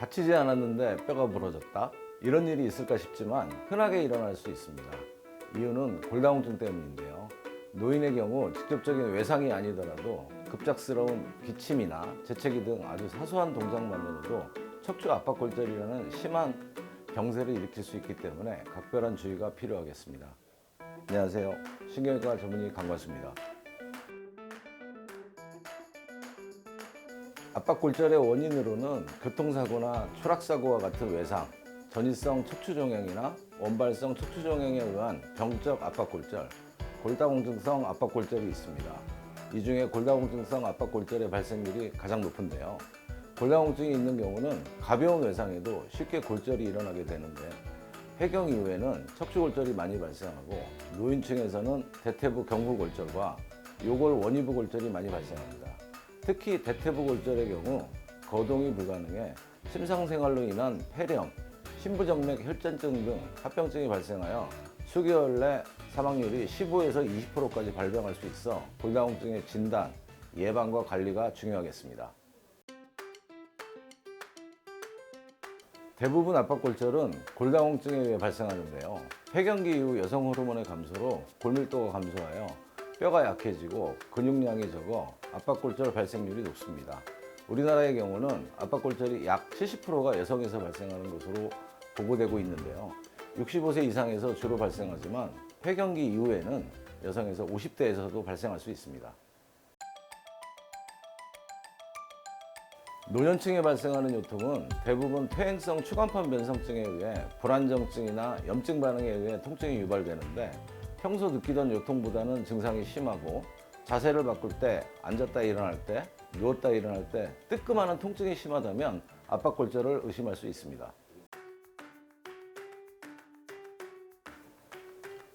다치지 않았는데 뼈가 부러졌다? 이런 일이 있을까 싶지만 흔하게 일어날 수 있습니다. 이유는 골다공증 때문인데요. 노인의 경우 직접적인 외상이 아니더라도 급작스러운 기침이나 재채기 등 아주 사소한 동작만으로도 척추 압박골절이라는 심한 병세를 일으킬 수 있기 때문에 각별한 주의가 필요하겠습니다. 안녕하세요. 신경외과 전문의 강관수입니다. 압박골절의 원인으로는 교통사고나 추락사고와 같은 외상, 전이성 척추종양이나 원발성 척추종양에 의한 병적 압박골절, 골다공증성 압박골절이 있습니다. 이 중에 골다공증성 압박골절의 발생률이 가장 높은데요. 골다공증이 있는 경우는 가벼운 외상에도 쉽게 골절이 일어나게 되는데 폐경 이후에는 척추골절이 많이 발생하고 노인층에서는 대퇴부 경부골절과 요골 원위부 골절이 많이 발생합니다. 특히 대퇴부 골절의 경우 거동이 불가능해 침상생활로 인한 폐렴, 심부정맥 혈전증 등 합병증이 발생하여 수개월 내 사망률이 15에서 20%까지 발병할 수 있어 골다공증의 진단, 예방과 관리가 중요하겠습니다. 대부분 압박골절은 골다공증에 의해 발생하는데요. 폐경기 이후 여성 호르몬의 감소로 골밀도가 감소하여 뼈가 약해지고 근육량이 적어 압박골절 발생률이 높습니다. 우리나라의 경우는 압박골절이 약 70%가 여성에서 발생하는 것으로 보고되고 있는데요. 65세 이상에서 주로 발생하지만 폐경기 이후에는 여성에서 50대에서도 발생할 수 있습니다. 노년층에 발생하는 요통은 대부분 퇴행성 추간판 변성증에 의해 불안정증이나 염증 반응에 의해 통증이 유발되는데 평소 느끼던 요통보다는 증상이 심하고 자세를 바꿀 때, 앉았다 일어날 때, 누웠다 일어날 때 뜨끔하는 통증이 심하다면 압박골절을 의심할 수 있습니다.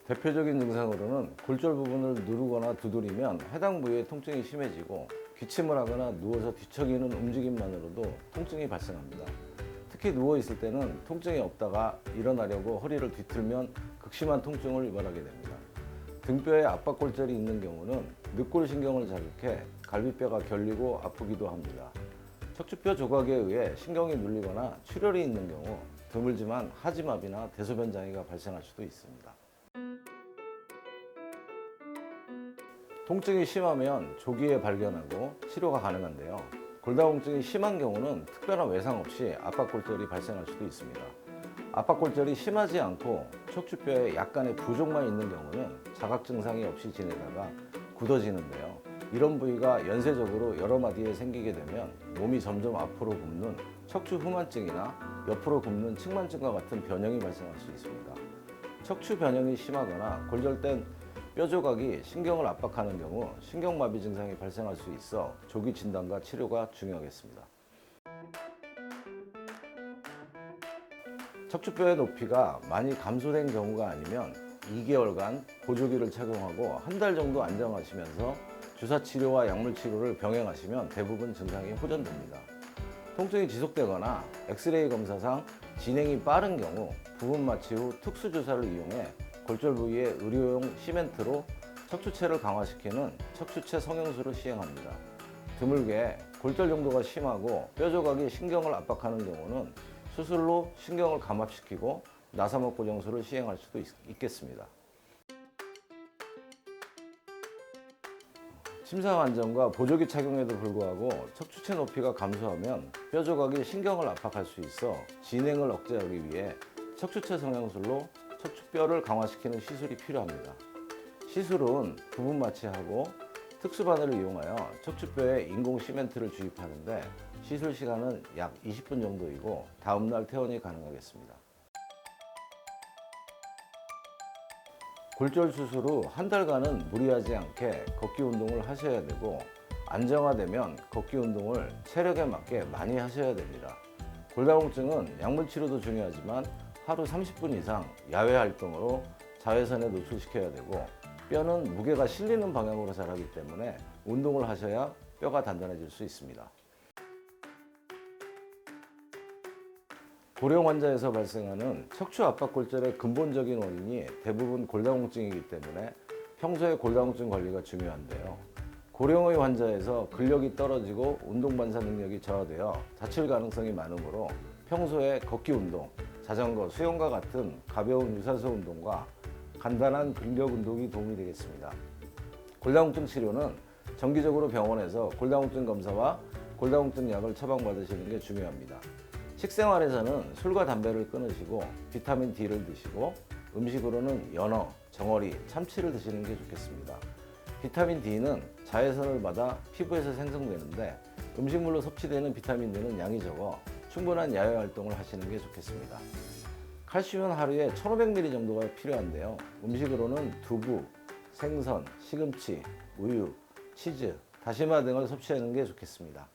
대표적인 증상으로는 골절 부분을 누르거나 두드리면 해당 부위의 통증이 심해지고 기침을 하거나 누워서 뒤척이는 움직임만으로도 통증이 발생합니다. 특히 누워있을 때는 통증이 없다가 일어나려고 허리를 뒤틀면 극심한 통증을 유발하게 됩니다. 등뼈에 압박골절이 있는 경우는 늑골신경을 자극해 갈비뼈가 결리고 아프기도 합니다. 척추뼈 조각에 의해 신경이 눌리거나 출혈이 있는 경우 드물지만 하지마비나 대소변 장애가 발생할 수도 있습니다. 통증이 심하면 조기에 발견하고 치료가 가능한데요. 골다공증이 심한 경우는 특별한 외상 없이 압박골절이 발생할 수도 있습니다. 압박골절이 심하지 않고 척추뼈에 약간의 부종만 있는 경우는 자각 증상이 없이 지내다가 굳어지는데요. 이런 부위가 연쇄적으로 여러 마디에 생기게 되면 몸이 점점 앞으로 굽는 척추 후만증이나 옆으로 굽는 측만증과 같은 변형이 발생할 수 있습니다. 척추 변형이 심하거나 골절된 뼈 조각이 신경을 압박하는 경우 신경마비 증상이 발생할 수 있어 조기 진단과 치료가 중요하겠습니다. 척추뼈의 높이가 많이 감소된 경우가 아니면 2개월간 보조기를 착용하고 한 달 정도 안정하시면서 주사치료와 약물치료를 병행하시면 대부분 증상이 호전됩니다. 통증이 지속되거나 엑스레이 검사상 진행이 빠른 경우 부분 마취 후 특수주사를 이용해 골절 부위에 의료용 시멘트로 척추체를 강화시키는 척추체 성형술을 시행합니다. 드물게 골절 정도가 심하고 뼈 조각이 신경을 압박하는 경우는 수술로 신경을 감압시키고 나사목 고정술을 시행할 수도 있겠습니다. 침상 안정과 보조기 착용에도 불구하고 척추체 높이가 감소하면 뼈 조각이 신경을 압박할 수 있어 진행을 억제하기 위해 척추체 성형술로 척추뼈를 강화시키는 시술이 필요합니다. 시술은 부분 마취하고 특수바늘을 이용하여 척추뼈에 인공 시멘트를 주입하는데 시술 시간은 약 20분 정도이고 다음날 퇴원이 가능하겠습니다. 골절 수술 후 한 달간은 무리하지 않게 걷기 운동을 하셔야 되고 안정화되면 걷기 운동을 체력에 맞게 많이 하셔야 됩니다. 골다공증은 약물 치료도 중요하지만 하루 30분 이상 야외 활동으로 자외선에 노출시켜야 되고 뼈는 무게가 실리는 방향으로 자라기 때문에 운동을 하셔야 뼈가 단단해질 수 있습니다. 고령 환자에서 발생하는 척추 압박골절의 근본적인 원인이 대부분 골다공증이기 때문에 평소에 골다공증 관리가 중요한데요. 고령의 환자에서 근력이 떨어지고 운동 반사 능력이 저하되어 다칠 가능성이 많으므로 평소에 걷기 운동, 자전거, 수영과 같은 가벼운 유산소 운동과 간단한 근력 운동이 도움이 되겠습니다. 골다공증 치료는 정기적으로 병원에서 골다공증 검사와 골다공증 약을 처방받으시는 게 중요합니다. 식생활에서는 술과 담배를 끊으시고 비타민 D를 드시고 음식으로는 연어, 정어리, 참치를 드시는 게 좋겠습니다. 비타민 D는 자외선을 받아 피부에서 생성되는데 음식물로 섭취되는 비타민 D는 양이 적어 충분한 야외 활동을 하시는 게 좋겠습니다. 칼슘은 하루에 1500ml 정도가 필요한데요. 음식으로는 두부, 생선, 시금치, 우유, 치즈, 다시마 등을 섭취하는 게 좋겠습니다.